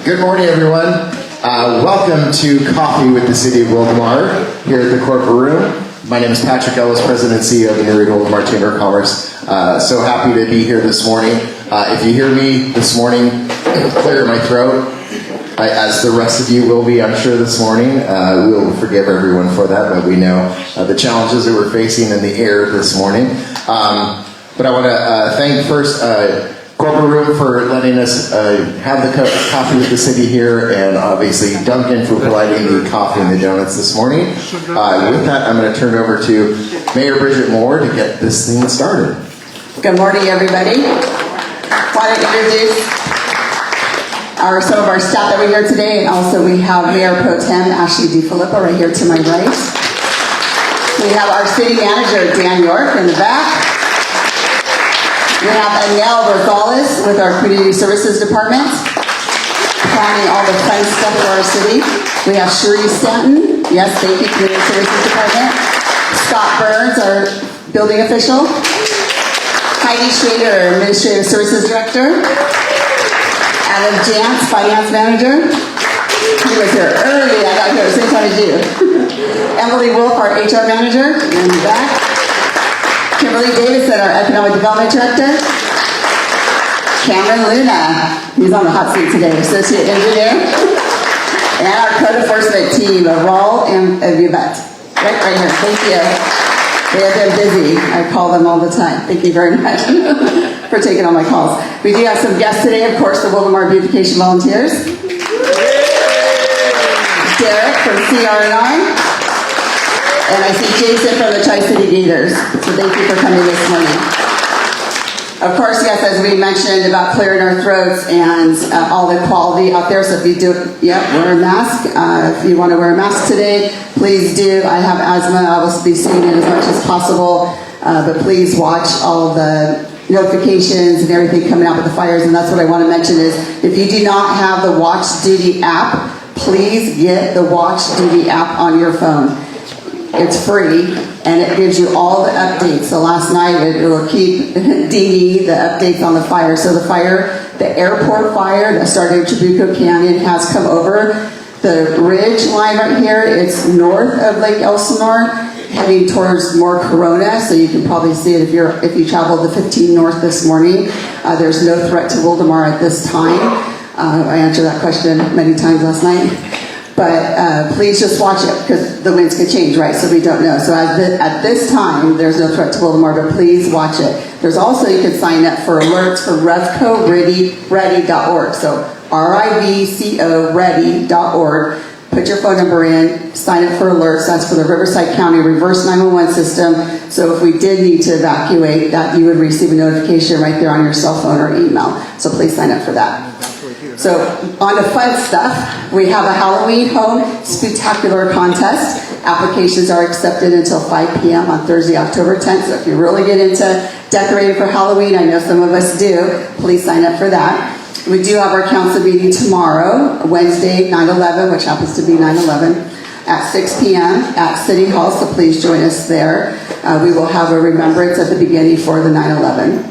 Good morning, everyone. Welcome to Coffee with the City of Wildomar here at the corporate room. My name is Patrick Ellis, President and CEO of the Erie Wildomar Chamber of Commerce. So happy to be here this morning. If you hear me this morning clear my throat, as the rest of you will be, I'm sure, this morning, we will forgive everyone for that, but we know the challenges that we're facing in the air this morning. But I want to thank first Corporate Room for letting us have the coffee with the city here, and obviously Duncan for providing the coffee and the donuts this morning. With that, I'm going to turn it over to Mayor Bridget Moore to get this thing started. Good morning, everybody. Want to introduce some of our staff that we're here today, and also we have Mayor Pro Tem Ashley DeFilippo right here to my right. We have our city manager Dan York in the back. We have Anel Rosales with our Community Services Department, planning all the fun stuff for our city. We have Cherie Stanton, yes, thank you, Community Services Department. Scott Burns, our building official. Heidi Schrader, Administrative Services Director. Adam Jantz, Finance Manager. He was here early, I got here at the same time as you. Emily Wolf, our HR Manager, in the back. Kimberly Davidson, our Economic Development Director. Cameron Luna, he's on the hot seat today, Associate Engineer. And our Code Enforcement team, Raul and Yvette. Right here, thank you. They have been busy. I call them all the time. Thank you very much for taking all my calls. We do have some guests today, of course, the Wildomar Beautification Volunteers. Derek from CR&I. And I see Jason from the Tri-City Gators. So thank you for coming this morning. Of course, yes, as we mentioned about clearing our throats and all the quality out there. So if you do, wear a mask. If you want to wear a mask today, please do. I have asthma. I will be seeing it as much as possible. But please watch all the notifications and everything coming out with the fires. And that's what I want to mention is if you do not have the Watch Duty app, please get the Watch Duty app on your phone. It's free, and it gives you all the updates. So last night, it will keep dinging the updates on the fire. So the airport fire that started in Trabuco Canyon has come over the ridge line right here. It's north of Lake Elsinore, heading towards more Corona. So you can probably see it if you traveled the 15 north this morning. There's no threat to Wildomar at this time. I answered that question many times last night. But please just watch it because the winds could change, right? So we don't know. So at this time, there's no threat to Wildomar, but please watch it. There's also, you can sign up for alerts for RevCoReady.org. So RIVCO ready.org. Put your phone number in, sign up for alerts. That's for the Riverside County Reverse 911 system. So if we did need to evacuate, that you would receive a notification right there on your cell phone or email. So please sign up for that. So on to fun stuff, we have a Halloween Home Spectacular Contest. Applications are accepted until 5 p.m. on Thursday, October 10th. So if you really get into decorating for Halloween, I know some of us do, please sign up for that. We do have our council meeting tomorrow, Wednesday, 9/11, which happens to be 9/11, at 6 p.m. at City Hall, so please join us there. We will have a remembrance at the beginning for the 9/11.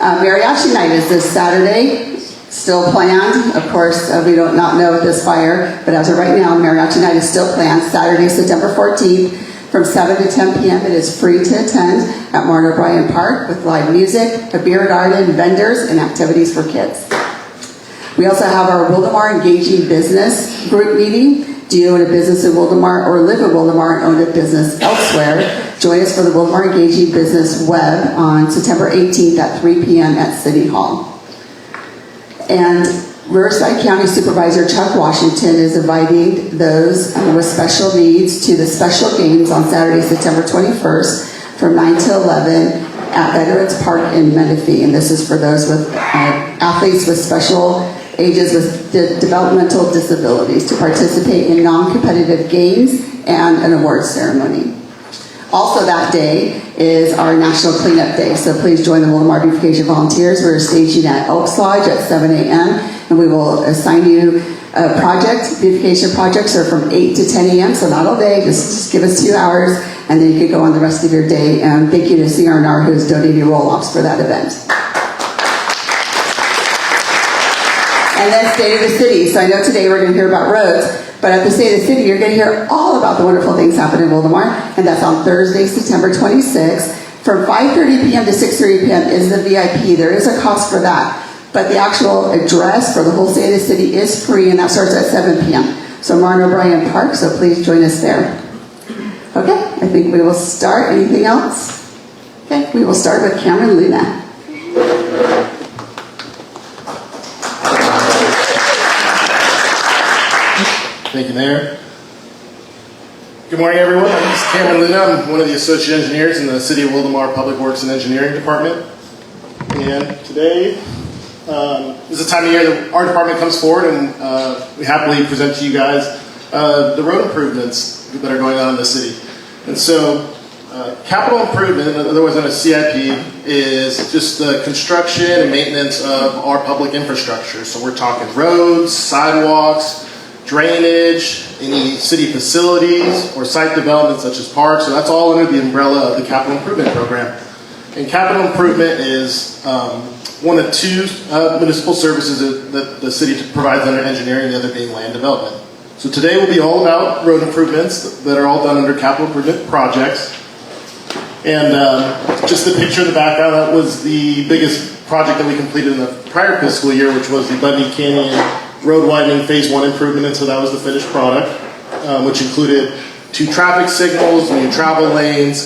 Mariachi night is this Saturday. Still planned. Of course, we don't not know with this fire, but as of right now, Mariachi Night is still planned. Saturday, September 14th, from 7 to 10 p.m. It is free to attend at Martin O'Brien Park with live music, a beer garden, vendors, and activities for kids. We also have our Wildomar Engaging Business group meeting. Do you own a business in Wildomar or live in Wildomar and own a business elsewhere? Join us for the Wildomar Engaging Business Web on September 18th at 3 p.m. at City Hall. And Riverside County Supervisor Chuck Washington is inviting those with special needs to the special games on Saturday, September 21st from 9 to 11 at Veterans Park in Menifee. And this is for those with athletes with special ages with developmental disabilities to participate in non-competitive games and an awards ceremony. Also that day is our National Cleanup Day, so please join the Wildomar Beautification Volunteers. We're staging at Elks Lodge at 7 a.m. and we will assign you a project. Beautification projects are from 8 to 10 a.m., so not all day, just give us 2 hours, and then you can go on the rest of your day. And thank you to CR&R who's donating roll-offs for that event. and then State of the City. So I know today we're going to hear about roads, but at the State of the City, you're going to hear all about the wonderful things happening in Wildomar, and that's on Thursday, September 26th. From 5:30 p.m. to 6:30 p.m. is the VIP. There is a cost for that, but the actual address for the whole State of the City is free, and that starts at 7 p.m. So Martin O'Brien Park, so please join us there. Okay, I think we will start. Anything else? Okay, we will start with Cameron Luna. Thank you, Mayor. Good morning, everyone. My name is Cameron Luna. I'm one of the associate engineers in the City of Wildomar Public Works and Engineering Department. And today is the time of year that our department comes forward and we happily present to you guys the road improvements that are going on in the city. And so capital improvement, otherwise known as CIP, is just the construction and maintenance of our public infrastructure. So we're talking roads, sidewalks, drainage, any city facilities, or site development such as parks. So that's all under the umbrella of the capital improvement program. And capital improvement is one of two municipal services that the city provides under engineering, the other being land development. So today will be all about road improvements that are all done under capital improvement projects. And just the picture in the background, that was the biggest project that we completed in the prior fiscal year, which was the Bundy Canyon Road Widening Phase 1 improvement, and so that was the finished product, which included 2 traffic signals, new travel lanes,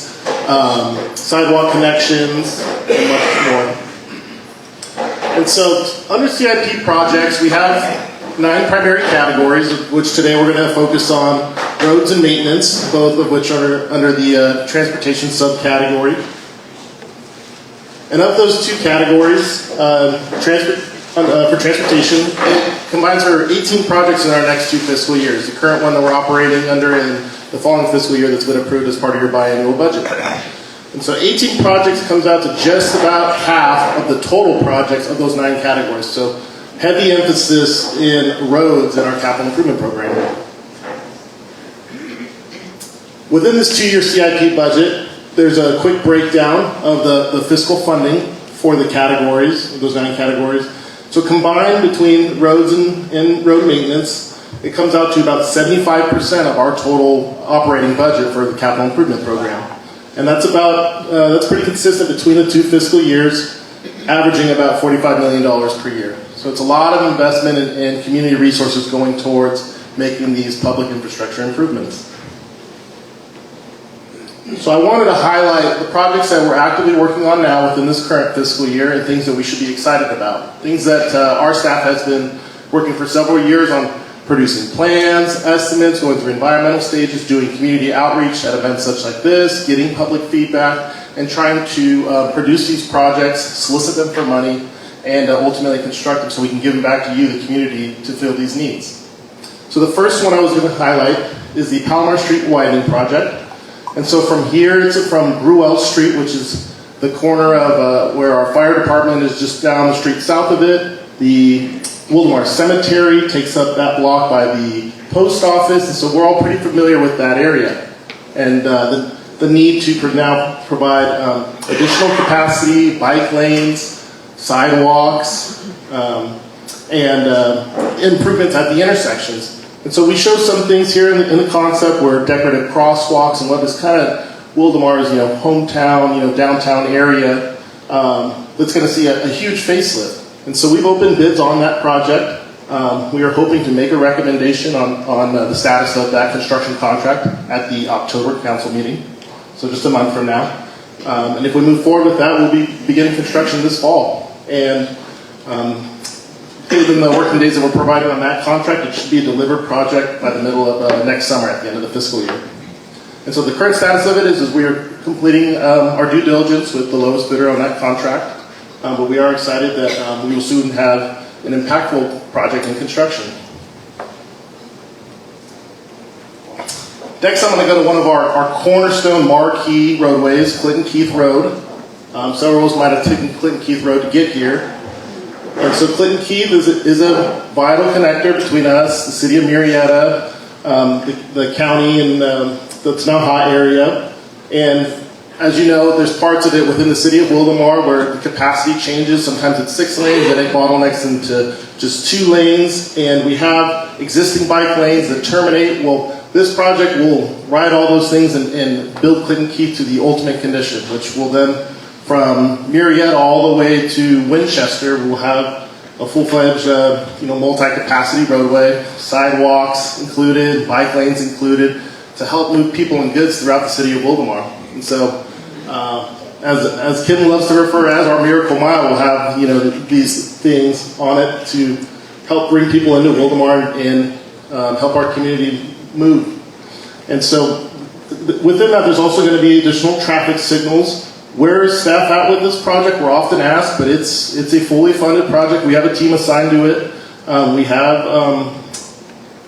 sidewalk connections, and much more. And so under CIP projects, we have 9 primary categories, which today we're going to focus on roads and maintenance, both of which are under the transportation subcategory. And of those 2 categories, for transportation, it combines our 18 projects in our next 2 fiscal years. The current one that we're operating under in the following fiscal year that's been approved as part of your biannual budget. And so 18 projects comes out to just about half of the total projects of those 9 categories. So heavy emphasis in roads in our capital improvement program. Within this 2-year CIP budget, there's a quick breakdown of the fiscal funding for the categories, those 9 categories. So combined between roads and road maintenance, it comes out to about 75% of our total operating budget for the capital improvement program. And that's pretty consistent between the 2 fiscal years, averaging about $45 million per year. So it's a lot of investment and community resources going towards making these public infrastructure improvements. So I wanted to highlight the projects that we're actively working on now within this current fiscal year and things that we should be excited about. Things that our staff has been working for several years on, producing plans, estimates, going through environmental stages, doing community outreach at events such like this, getting public feedback, and trying to produce these projects, solicit them for money, and ultimately construct them so we can give them back to you, the community, to fill these needs. So the first one I was going to highlight is the Palomar Street Widening Project. And so from here, it's from Gruel Street, which is the corner of where our fire department is just down the street south of it. The Wildomar Cemetery takes up that block by the post office. And so we're all pretty familiar with that area. And the need to now provide additional capacity, bike lanes, sidewalks, and improvements at the intersections. And so we show some things here in the concept where decorative crosswalks and what is kind of Wildomar's, hometown, downtown area that's going to see a huge facelift. And so we've opened bids on that project. We are hoping to make a recommendation on the status of that construction contract at the October council meeting. So just a month from now. And if we move forward with that, we'll be beginning construction this fall. And given the working days that we're providing on that contract, it should be a delivered project by the middle of next summer at the end of the fiscal year. And so the current status of it is we are completing our due diligence with the lowest bidder on that contract. But we are excited that we will soon have an impactful project in construction. Next, I'm going to go to one of our cornerstone marquee roadways, Clinton Keith Road. Several of us might have taken Clinton Keith Road to get here. And so Clinton Keith is a vital connector between us, the city of Murrieta, the county and the Tanoha area. And as you know, there's parts of it within the city of Wildomar where the capacity changes. Sometimes it's 6 lanes, then it bottlenecks into just 2 lanes, and we have existing bike lanes that terminate. Well, this project will right all those things and build Clinton Keith to the ultimate condition, which will then, from Murrieta all the way to Winchester, we'll have a full-fledged, multi-capacity roadway, sidewalks included, bike lanes included, to help move people and goods throughout the city of Wildomar. And so, as Kim loves to refer as our Miracle Mile, will have these things on it to help bring people into Wildomar and help our community move. And so, within that, there's also going to be additional traffic signals. Where is staff at with this project? We're often asked, but it's a fully funded project. We have a team assigned to it. We have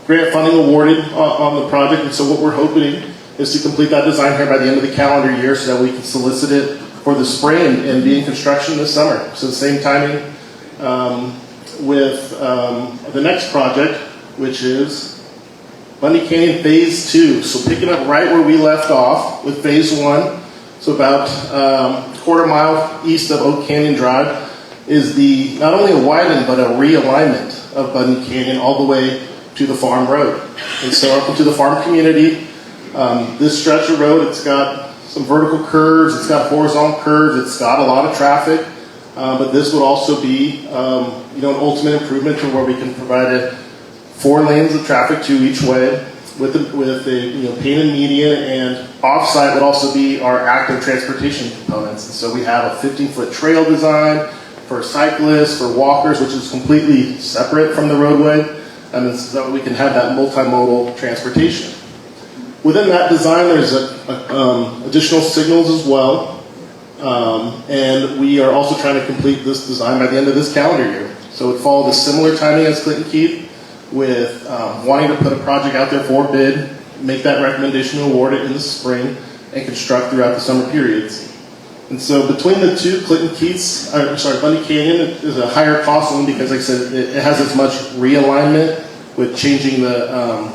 grant funding awarded on the project, and so what we're hoping is to complete that design here by the end of the calendar year so that we can solicit it for the spring and be in construction this summer. So the same timing with the next project, which is Bundy Canyon Phase 2. So picking up right where we left off with Phase 1, so about a quarter mile east of Oak Canyon Drive, is the not only a widening but a realignment of Bundy Canyon all the way to the farm road. And so up into the farm community, this stretch of road, it's got some vertical curves, it's got horizontal curves, it's got a lot of traffic, but this would also be an ultimate improvement to where we can provide 4 lanes of traffic to each way with a painted median, and off-site would also be our active transportation components. And so we have a 15-foot trail design for cyclists, for walkers, which is completely separate from the roadway, and so we can have that multimodal transportation. Within that design, there's additional signals as well, and we are also trying to complete this design by the end of this calendar year. So it followed a similar timing as Clinton Keith, with wanting to put a project out there for bid, make that recommendation, award it in the spring, and construct throughout the summer periods. And so between the two, Bundy Canyon is a higher cost one because, like I said, it has as much realignment with changing the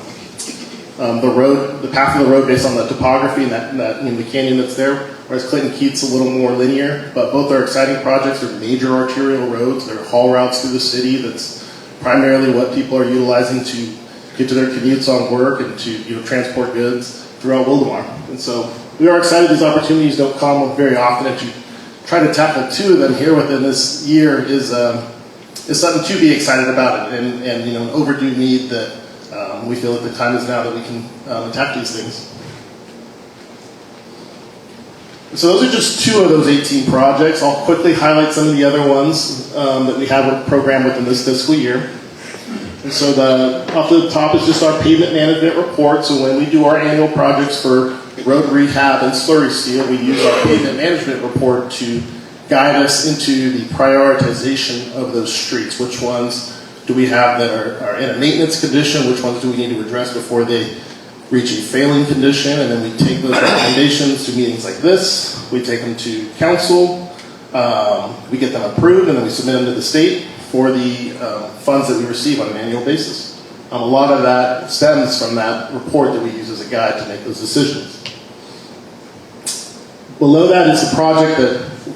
road, the path of the road based on the topography and that the canyon that's there. Whereas Clinton Keith's a little more linear, but both are exciting projects. They're major arterial roads. They're haul routes through the city. That's primarily what people are utilizing to get to their commutes on work and to transport goods throughout Wildomar. And so we are excited these opportunities don't come very often, and to try to tackle 2 of them here within this year is something to be excited about, and an overdue need that we feel that the time is now that we can attack these things. So those are just 2 of those 18 projects. I'll quickly highlight some of the other ones that we have a program within this fiscal year. And so off the top is just our pavement management report. So when we do our annual projects for road rehab and slurry seal, we use our pavement management report to guide us into the prioritization of those streets. Which ones do we have that are in a maintenance condition? Which ones do we need to address before they reach a failing condition? And then we take those recommendations to meetings like this. We take them to council. We get them approved, and then we submit them to the state for the funds that we receive on an annual basis. A lot of that stems from that report that we use as a guide to make those decisions. Below that is the project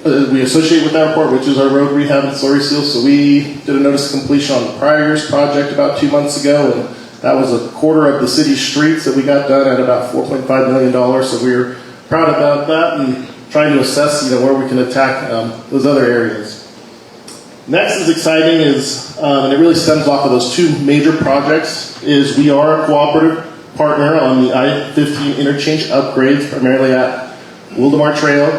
that we associate with that report, which is our road rehab and slurry seal. So we did a notice of completion on the prior year's project about 2 months ago, and that was a quarter of the city's streets that we got done at about $4.5 million. So we're proud about that and trying to assess where we can attack those other areas. Next is exciting and it really stems off of those 2 major projects, is we are a cooperative partner on the I-15 interchange upgrades, primarily at Wildomar Trail,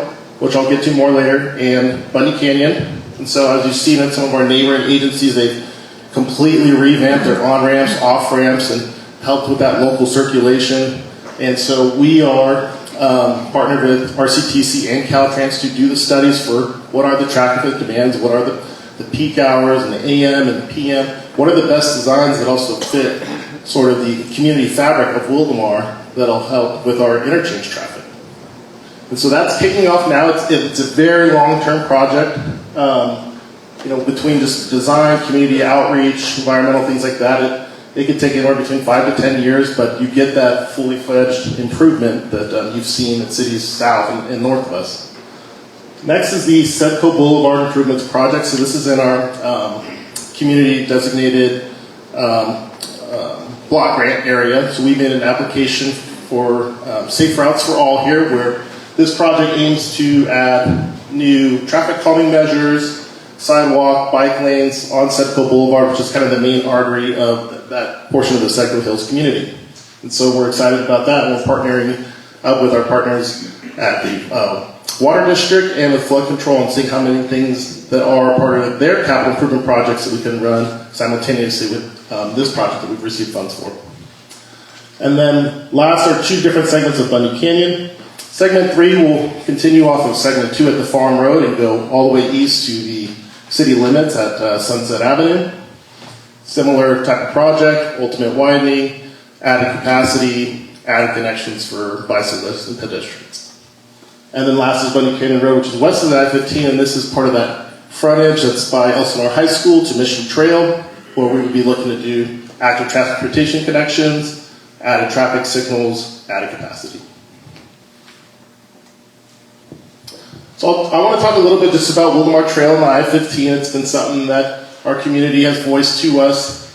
which I'll get to more later, and Bundy Canyon. And so as you've seen in some of our neighboring agencies, they've completely revamped their on-ramps, off-ramps, and helped with that local circulation. And so we are partnered with RCTC and Caltrans to do the studies for what are the traffic demands, what are the peak hours and the AM and the PM, what are the best designs that also fit sort of the community fabric of Wildomar that'll help with our interchange traffic. And so that's kicking off now. It's a very long-term project, between just design, community outreach, environmental things like that. it could take anywhere between 5 to 10 years, but you get that fully fledged improvement that you've seen in cities south and north of us. Next is the Sedco Boulevard Improvements Project. So this is in our community designated block grant area. So we made an application for Safe Routes for All here, where this project aims to add new traffic calming measures, sidewalk, bike lanes on Sedco Boulevard, which is kind of the main artery of that portion of the Sedco Hills community. And so we're excited about that, and we're partnering up with our partners at the Water District and with Flood Control and seeing how many things that are part of their capital improvement projects that we can run simultaneously with this project that we've received funds for. And then last are 2 different segments of Bunny Canyon. Segment 3 will continue off of segment 2 at the Farm Road and go all the way east to the city limits at Sunset Avenue. Similar type of project, ultimate widening, added capacity, added connections for bicyclists and pedestrians. And then last is Bunny Canyon Road, which is west of the I-15, and this is part of that frontage that's by Elsinore High School to Mission Trail, where we would be looking to do active transportation connections, added traffic signals, added capacity. So I want to talk a little bit just about Wildomar Trail and the I-15. It's been something that our community has voiced to us.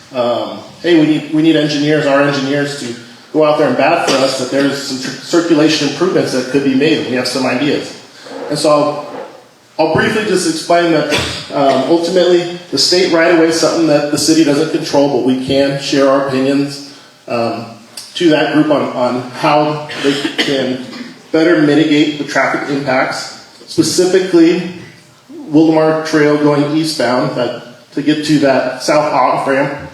Hey, we need engineers, our engineers, to go out there and bat for us that there's some circulation improvements that could be made, and we have some ideas. And so I'll briefly just explain that ultimately the state right-of-way is something that the city doesn't control, but we can share our opinions to that group on how they can better mitigate the traffic impacts. Specifically, Wildomar Trail going eastbound, to get to that south off-ramp,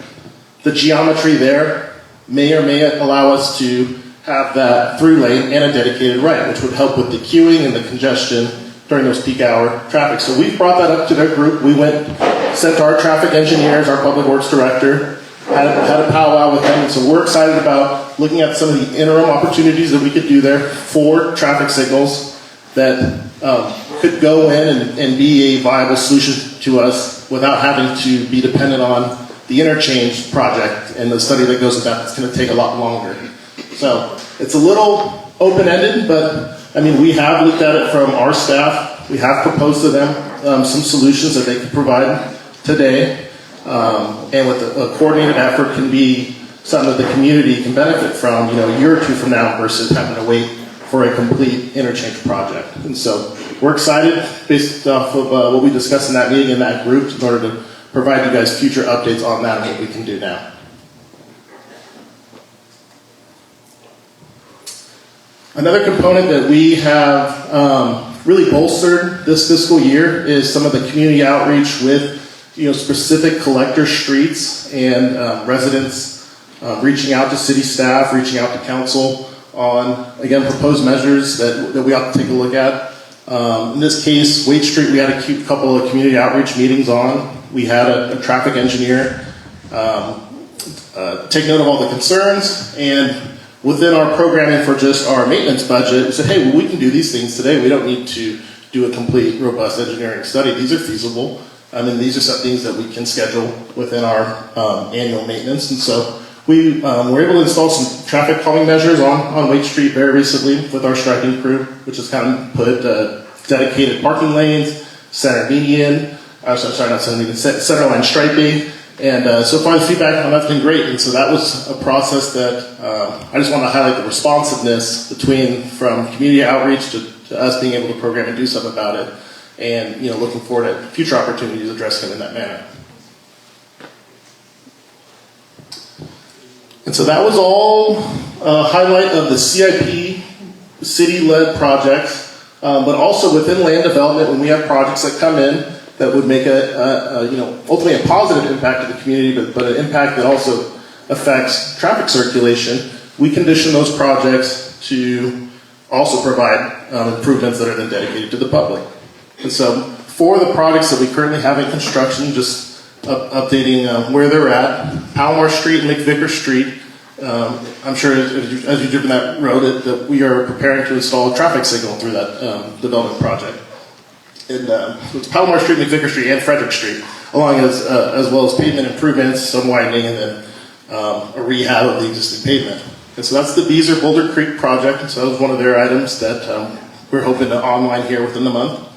the geometry there may or may allow us to have that through lane and a dedicated right, which would help with the queuing and the congestion during those peak hour traffic. So we've brought that up to their group. We sent our traffic engineers, our public works director, had a powwow with them. And so we're excited about looking at some of the interim opportunities that we could do there for traffic signals that could go in and be a viable solution to us without having to be dependent on the interchange project and the study that goes with that. That's going to take a lot longer. So it's a little open-ended, but I mean, we have looked at it from our staff. We have proposed to them some solutions that they could provide today, and with a coordinated effort can be something that the community can benefit from, a year or 2 from now versus having to wait for a complete interchange project. And so we're excited based off of what we discussed in that meeting in that group in order to provide you guys future updates on that and what we can do now. Another component that we have really bolstered this fiscal year is some of the community outreach with specific collector streets and residents reaching out to city staff, reaching out to council on, again, proposed measures that we ought to take a look at. In this case, Wade Street, we had a couple of community outreach meetings on. We had a traffic engineer take note of all the concerns, and within our programming for just our maintenance budget, we said, hey, well, we can do these things today. We don't need to do a complete, robust engineering study. These are feasible. These are some things that we can schedule within our annual maintenance. And so we were able to install some traffic calming measures on Wade Street very recently with our striping crew, which has kind of put dedicated parking lanes, center median, center line striping. And so far the feedback on that's been great. And so that was a process that I just want to highlight the responsiveness from community outreach to us being able to program and do something about it. And looking forward to future opportunities addressing them in that manner. And so that was all a highlight of the CIP city-led projects, but also within land development, when we have projects that come in that would make ultimately a positive impact to the community, but an impact that also affects traffic circulation, we condition those projects to also provide improvements that are then dedicated to the public. And so for the projects that we currently have in construction, just updating where they're at, Palomar Street and McVicker Street, I'm sure as you've driven that road, that we are preparing to install a traffic signal through that development project. And it's Palomar Street, McVicker Street, and Frederick Street, along as well as pavement improvements, some widening, and then a rehab of the existing pavement. And so that's the Beezer Boulder Creek project. So that was one of their items that we're hoping to online here within the month.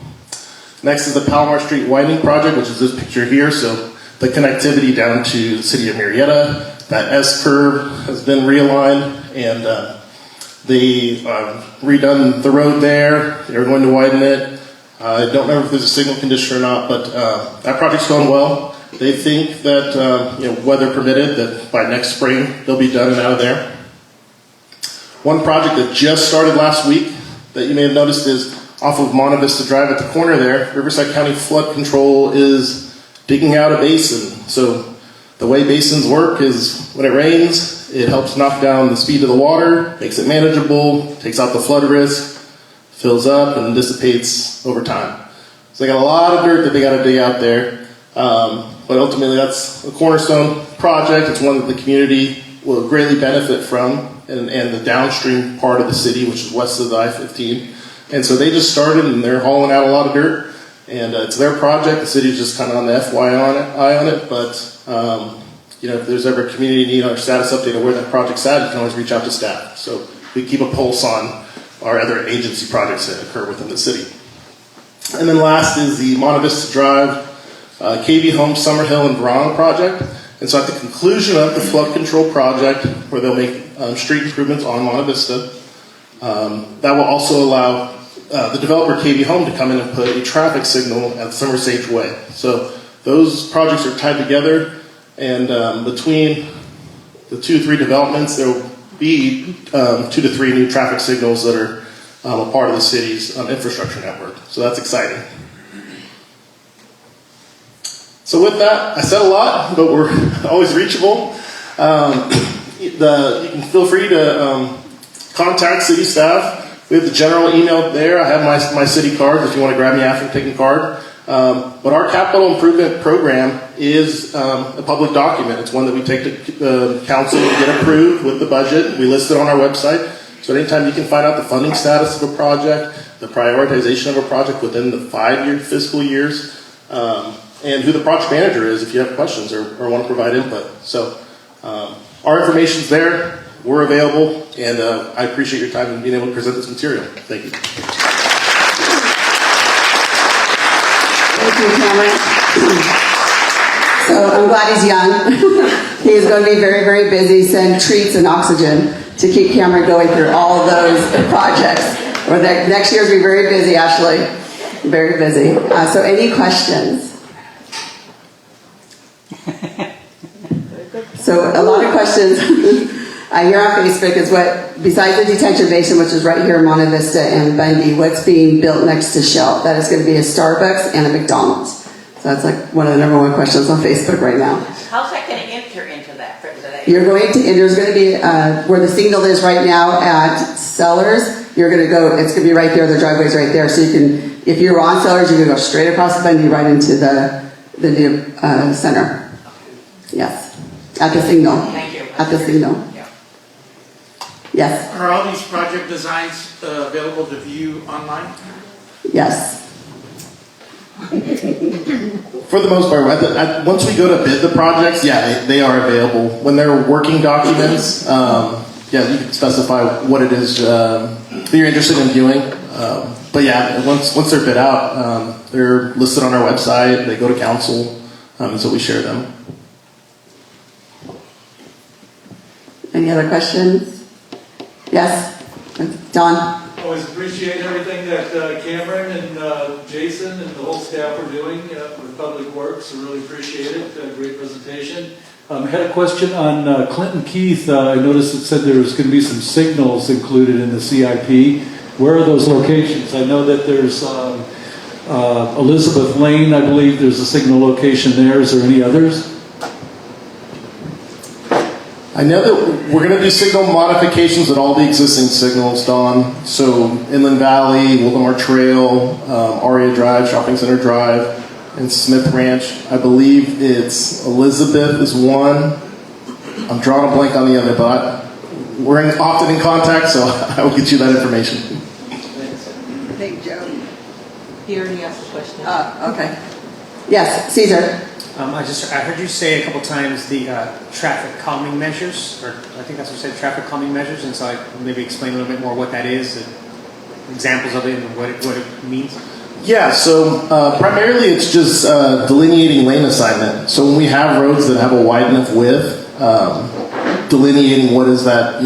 Next is the Palomar Street widening project, which is this picture here. So the connectivity down to the city of Marietta, that S-curve has been realigned, and they redone the road there. They're going to widen it. I don't remember if there's a signal condition or not, but that project's going well. They think that, weather permitted, that by next spring they'll be done and out of there. One project that just started last week that you may have noticed is off of Monte Vista Drive at the corner there. Riverside County Flood Control is digging out a basin. So the way basins work is when it rains, it helps knock down the speed of the water, makes it manageable, takes out the flood risk, fills up and dissipates over time. So they got a lot of dirt that they got to dig out there. But ultimately that's a cornerstone project. It's one that the community will greatly benefit from, and the downstream part of the city, which is west of the I-15. And so they just started and they're hauling out a lot of dirt, and it's their project. The city's just kind of on the FYI on it, but if there's ever a community need or status update of where that project's at, you can always reach out to staff. So we keep a pulse on our other agency projects that occur within the city. And then last is the Monte Vista Drive, KB Home, Summerhill, and Verona project. And so at the conclusion of the flood control project, where they'll make street improvements on Monte Vista, that will also allow the developer KB Home to come in and put a traffic signal at Summer Sage Way. So those projects are tied together, and between the 2-3 developments, there will be 2 to 3 new traffic signals that are a part of the city's infrastructure network. So that's exciting. So with that, I said a lot, but we're always reachable. You can feel free to contact city staff. We have the general email there. I have my city card if you want to grab me after taking card. But our capital improvement program is a public document. It's one that we take to the council to get approved with the budget. We list it on our website. So anytime you can find out the funding status of a project, the prioritization of a project within the 5-year fiscal years, and who the project manager is if you have questions or want to provide input. So our information's there. We're available, and I appreciate your time in being able to present this material. Thank you. Thank you, Cameron. So I'm glad he's young. He's going to be very, very busy, send treats and oxygen to keep Cameron going through all of those projects. Or next year's be very busy, Ashley. Very busy. So any questions? So a lot of questions I hear on Facebook is what, besides the detention basin, which is right here in Monte Vista and Bundy, what's being built next to Shell? That is going to be a Starbucks and a McDonald's. So that's like one of the number one questions on Facebook right now. How's that going to enter into that for today? You're going to, and there's going to be, where the signal is right now at Sellers, you're going to go, it's going to be right there, the driveway's right there, so you can, if you're on Sellers, you can go straight across the Bundy right into the new center. Yes, at the signal. Thank you. At the signal. Yeah. Yes. Are all these project designs available to view online? Yes. For the most part, once we go to bid the projects, they are available. When they're working documents, you can specify what it is that you're interested in viewing. But once they're bid out, they're listed on our website. They go to council, and so we share them. Any other questions? Yes? Don? Always appreciate everything that Cameron and Jason and the whole staff are doing with Public Works. I really appreciate it. Great presentation. I had a question on Clinton Keith. I noticed it said there was going to be some signals included in the CIP. Where are those locations? I know that there's Elizabeth Lane, I believe there's a signal location there. Is there any others? I know that we're going to do signal modifications at all the existing signals, Don. So Inland Valley, Wildomar Trail, Aria Drive, Shopping Center Drive, and Smith Ranch. I believe it's Elizabeth is one. I'm drawing a blank on the other, but we're often in contact, so I will get you that information. Thank you, Joe. He already asked a question. Okay. Yes, Caesar. I heard you say a couple times the traffic calming measures, or I think that's what you said, traffic calming measures, and so maybe explain a little bit more what that is, and examples of it, and what it means. Yeah, so primarily it's just delineating lane assignment. So when we have roads that have a wide enough width, delineating what is that,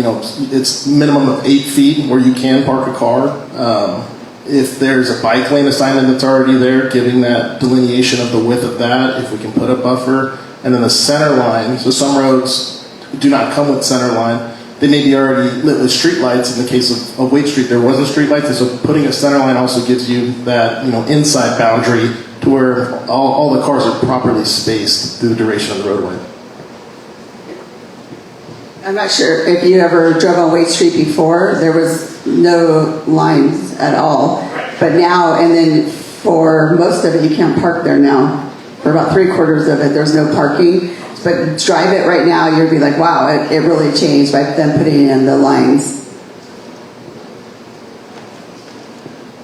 it's minimum of 8 feet where you can park a car. If there's a bike lane assignment that's already there, giving that delineation of the width of that, if we can put a buffer. And then the center line, so some roads do not come with center line. They may be already lit with street lights. In the case of Wade Street, there wasn't street lights, and so putting a center line also gives you that inside boundary to where all the cars are properly spaced through the duration of the roadway. I'm not sure if you ever drove on Wade Street before. There was no lines at all. But now, and then for most of it, you can't park there now. For about 3/4 of it, there's no parking. But drive it right now, you'll be like, wow, it really changed by them putting in the lines.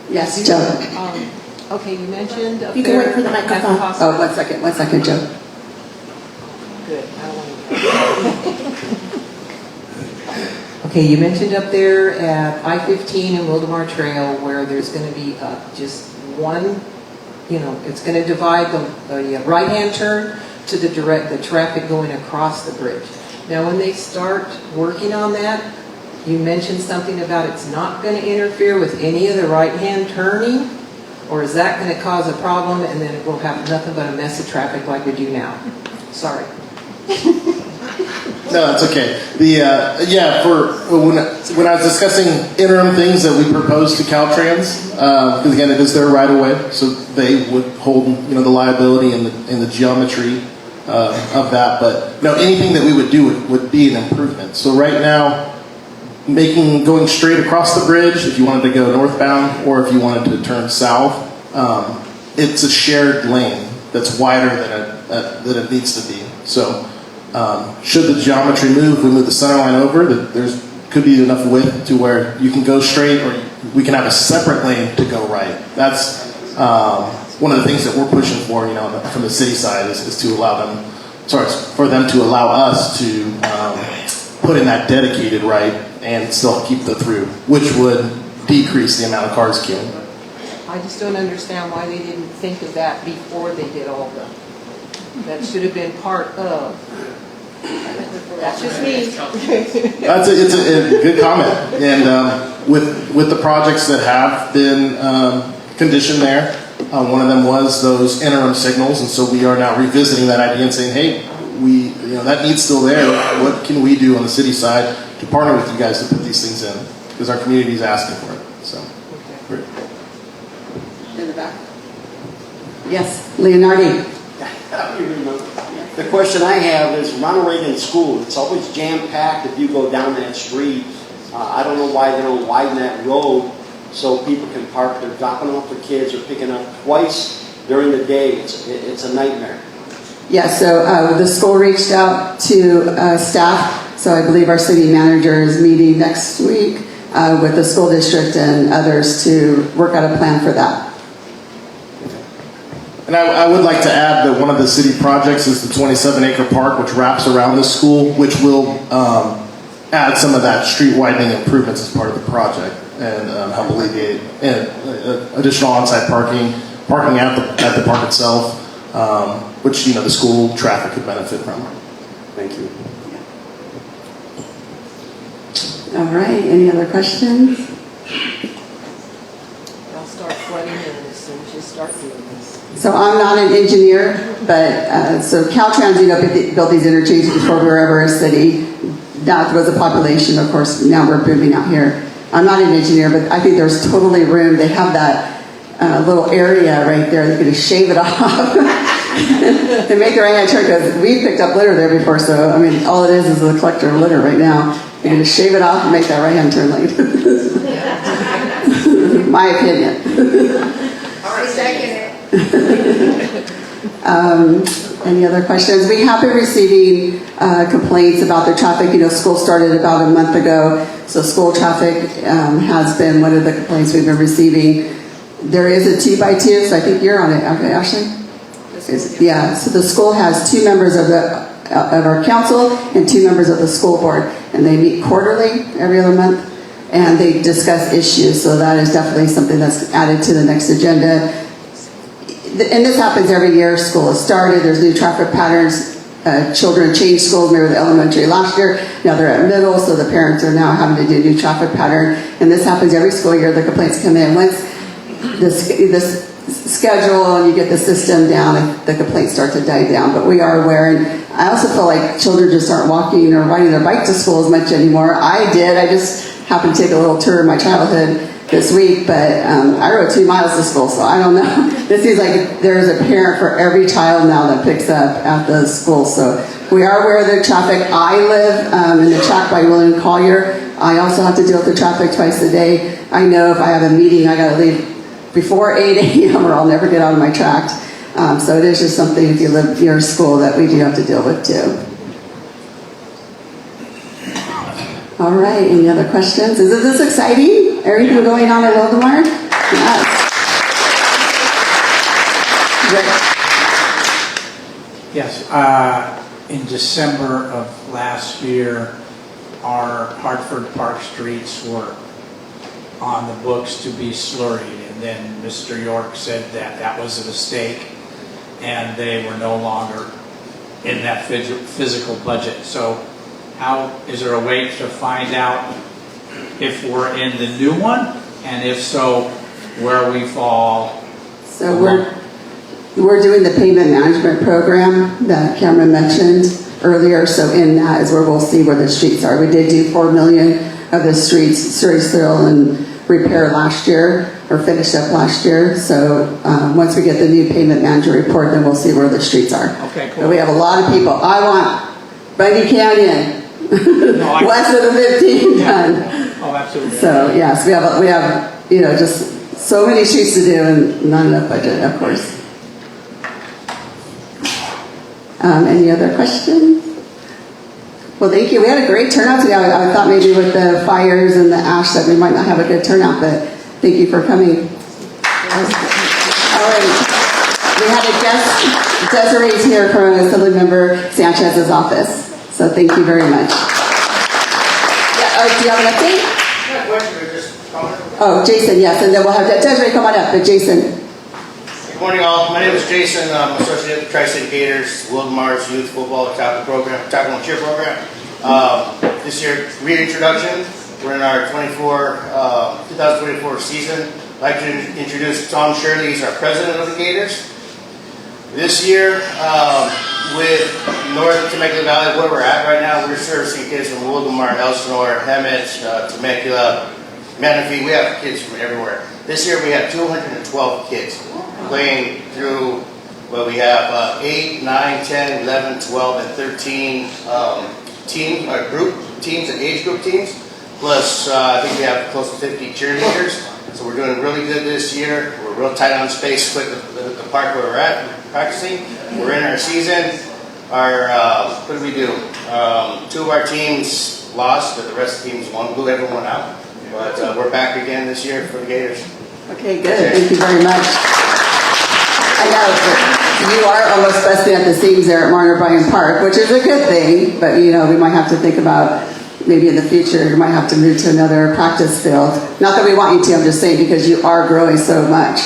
Yes, Joe. Okay, you mentioned up You can there. wait for the microphone. Oh, one second, Joe. Good. I don't want to. Okay, you mentioned up there at I-15 and Wildomar Trail where there's going to be just one, it's going to divide the right-hand turn to the traffic going across the bridge. Now, when they start working on that, you mentioned something about it's not going to interfere with any of the right-hand turning, or is that going to cause a problem and then we'll have nothing but a mess of traffic like we do now? Sorry. No, that's okay. When I was discussing interim things that we proposed to Caltrans, because again, it is their right of way, so they would hold the liability and the geometry of that. But no, anything that we would do would be an improvement. So right now, going straight across the bridge, if you wanted to go northbound or if you wanted to turn south, it's a shared lane that's wider than it needs to be. So. Should the geometry move, we move the center line over, there's could be enough width to where you can go straight, or we can have a separate lane to go right. That's one of the things that we're pushing for, from the city side is to allow them, for them to allow us to put in that dedicated right and still keep the through, which would decrease the amount of cars queuing. I just don't understand why they didn't think of that before they did all that should have been part of. That's just me. It's a good comment, and with the projects that have been conditioned there, one of them was those interim signals, and so we are now revisiting that idea and saying, hey, that need's still there. What can we do on the city side to partner with you guys to put these things in? Because our community is asking for it. So, great. In the back. Yes, Leonardi. The question I have is Ronald Reagan School. It's always jam-packed if you go down that street. I don't know why they don't widen that road so people can park. They're dropping off the kids or picking up twice during the day. It's a nightmare. Yeah, so the school reached out to staff. So I believe our city manager is meeting next week with the school district and others to work out a plan for that. And I would like to add that one of the city projects is the 27-acre park, which wraps around the school, which will add some of that street widening improvements as part of the project and help alleviate additional on-site parking at the park itself, which the school traffic could benefit from. Thank you. All right, any other questions? They'll start flooding in as soon as you start doing this. So I'm not an engineer, but so Caltrans, built these interchanges before we were ever a city. That was a population, of course. Now we're booming out here. I'm not an engineer, but I think there's totally room. They have that little area right there. They're going to shave it off. They make the right-hand turn because we picked up litter there before. So I mean, all it is a collector of litter right now. They're going to shave it off and make that right-hand turn lane. My opinion. Any other questions? We have been receiving complaints about the traffic. School started about a month ago, so school traffic has been one of the complaints we've been receiving. There is a 2x2, so I think you're on it. Okay, Ashley? The Yeah, so the school has 2 members of our council and 2 members of the school board, and they meet quarterly, every other month, and they discuss issues. So that is definitely something that's added to the next agenda. And this happens every year. School has started. There's new traffic patterns. Children change schools. They were the elementary last year. Now they're at middle, so the parents are now having to do a new traffic pattern. And this happens every school year. The complaints come in. Once this schedule and you get the system down, the complaints start to die down. But we are aware, and I also feel like children just aren't walking or riding their bike to school as much anymore. I did. I just happened to take a little tour of my childhood this week, but I rode 2 miles to school, so I don't know. It seems like there's a parent for every child now that picks up at the school. So we are aware of the traffic. I live in the track by William Collier. I also have to deal with the traffic twice a day. I know if I have a meeting, I got to leave before 8 a.m. or I'll never get out of my tract. So it is just something, if you live near a school, that we do have to deal with too. All right, any other questions? Is this exciting? Everything going on at Wildomar? Yes. Yes, in December of last year, our Hartford Park streets were on the books to be slurried, and then Mr. York said that that was a mistake and they were no longer in that physical budget. So is there a way to find out if we're in the new one, and if so, where we fall? So we're doing the payment management program that Cameron mentioned earlier. So in that is where we'll see where the streets are. We did do 4 million of the streets, seal and repair last year, or finished up last year. So once we get the new payment management report, then we'll see where the streets are. Okay, cool. But we have a lot of people. I want Bundy Canyon, west of the 15 ton. Oh, absolutely. So yes, we have just so many streets to do and not enough budget, of course. Any other questions? Well, thank you. We had a great turnout today. I thought maybe with the fires and the ash that we might not have a good turnout, but thank you for coming. All right. We had a guest, Desiree's here from Assemblymember Sanchez's office. So thank you very much. Do you have an update? Oh, Jason, yes. And then we'll have Desiree come on up. But Jason. Good morning, all. My name is Jason. I'm associate with the Tri-State Gators, Wildomar's youth football tackle and cheer program. This year, reintroduction. We're in our 2024 season. I'd like to introduce Tom Shirley. He's our president of the Gators. This year, with North Temecula Valley, where we're at right now, we're servicing kids from Wildomar, Elsinore, Hemet, Temecula, Menifee. We have kids from everywhere. This year, we have 212 kids playing through, well, we have 8, 9, 10, 11, 12, and 13 teams and age group teams. Plus, I think we have close to 50 cheerleaders. So we're doing really good this year. We're real tight on space with the park where we're at practicing. We're in our season. What did we do? 2 of our teams lost, but the rest of the teams won, blew everyone out. But we're back again this year for the Gators. Okay, good. Thank you very much. I know that you are almost busting at the seams there at Martin O'Brien Park, which is a good thing, but we might have to think about maybe in the future you might have to move to another practice field. Not that we want you to, I'm just saying because you are growing so much.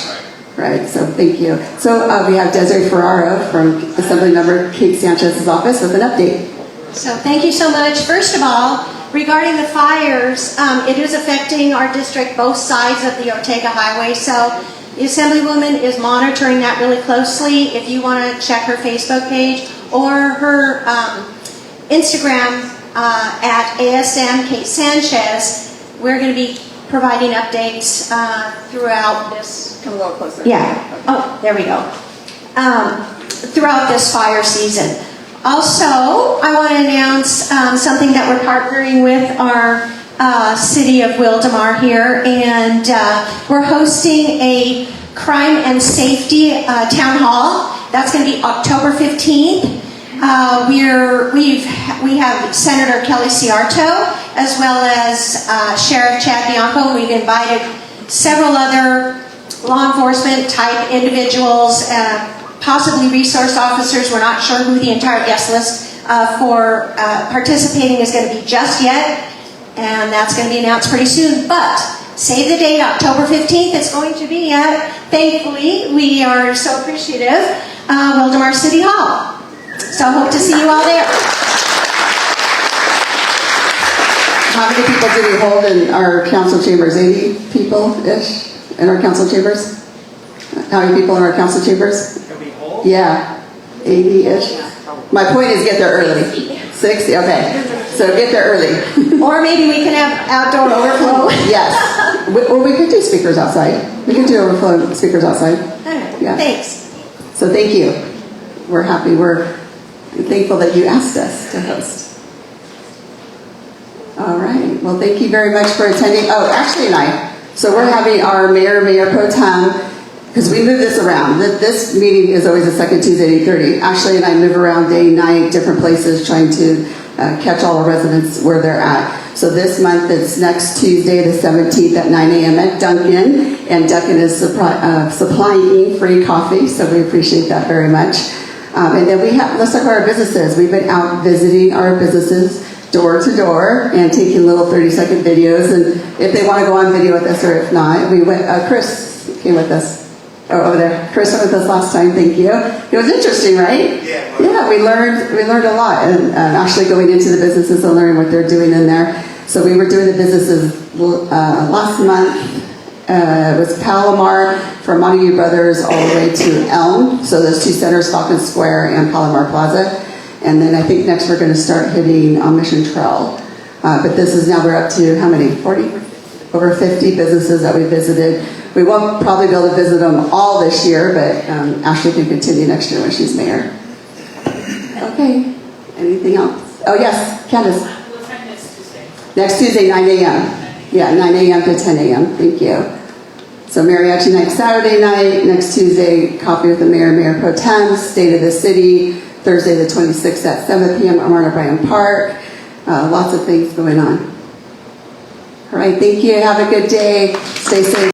Right, so thank you. So we have Desiree Ferraro from Assemblymember Kate Sanchez's office with an update. So thank you so much. First of all, regarding the fires, it is affecting our district, both sides of the Ortega Highway. So the Assemblywoman is monitoring that really closely. If you want to check her Facebook page or her Instagram at ASM Kate Sanchez, we're going to be providing updates throughout this. Come a little closer. Yeah. Oh, there we go. Throughout this fire season. Also, I want to announce something that we're partnering with our city of Wildomar here, and we're hosting a crime and safety town hall. That's going to be October 15th. We have Senator Kelly Ciarto as well as Sheriff Chad Bianco. We've invited several other law enforcement type individuals, possibly resource officers. We're not sure who the entire guest list for participating is going to be just yet, and that's going to be announced pretty soon. But save the date, October 15th. It's going to be at, thankfully, we are so appreciative, Wildomar City Hall. So hope to see you all there. How many people do we hold in our council chambers? 80 people-ish in our council chambers? How many people in our council chambers? Yeah, 80-ish. My point is get there early. 60, okay. So get there early. Or maybe we can have outdoor overflow. Yes. Well, we could do speakers outside. We could do overflow speakers outside. All right, Yeah. thanks. So thank you. We're happy. We're thankful that you asked us to host. All right. Well, thank you very much for attending. Oh, Ashley and I. So we're having our mayor pro tem, because we move this around. This meeting is always the second Tuesday at 8:30. Ashley and I move around day, night, different places, trying to catch all our residents where they're at. So this month it's next Tuesday, the 17th at 9 a.m. at Dunkin', and Dunkin' is supplying free coffee, so we appreciate that very much. And then let's talk about our businesses. We've been out visiting our businesses door to door and taking little 30-second videos, and if they want to go on video with us or if not, we went, Chris came with us. Oh, over there. Chris went with us last time. Thank you. It was interesting, right? Yeah. Yeah, we learned a lot, and actually going into the businesses and learning what they're doing in there. So we were doing the businesses last month. It was Palomar from Montague Brothers all the way to Elm. So those two centers, Falcon Square and Palomar Plaza. And then I think next we're going to start hitting Mission Trail. But this is now we're up to how many? 40? Over 50 businesses that we visited. We won't probably be able to visit them all this year, but Ashley can continue next year when she's mayor. Okay. Anything else? Oh, yes, Candace. What time next Tuesday? Next Tuesday, 9 a.m. Yeah, 9 a.m. to 10 a.m. Thank you. So mariachi night Saturday night. Next Tuesday, coffee with the mayor pro tem, state of the city. Thursday the 26th at 7 p.m. at Marna Bryan Park. Lots of things going on. All right, thank you. Have a good day. Stay safe.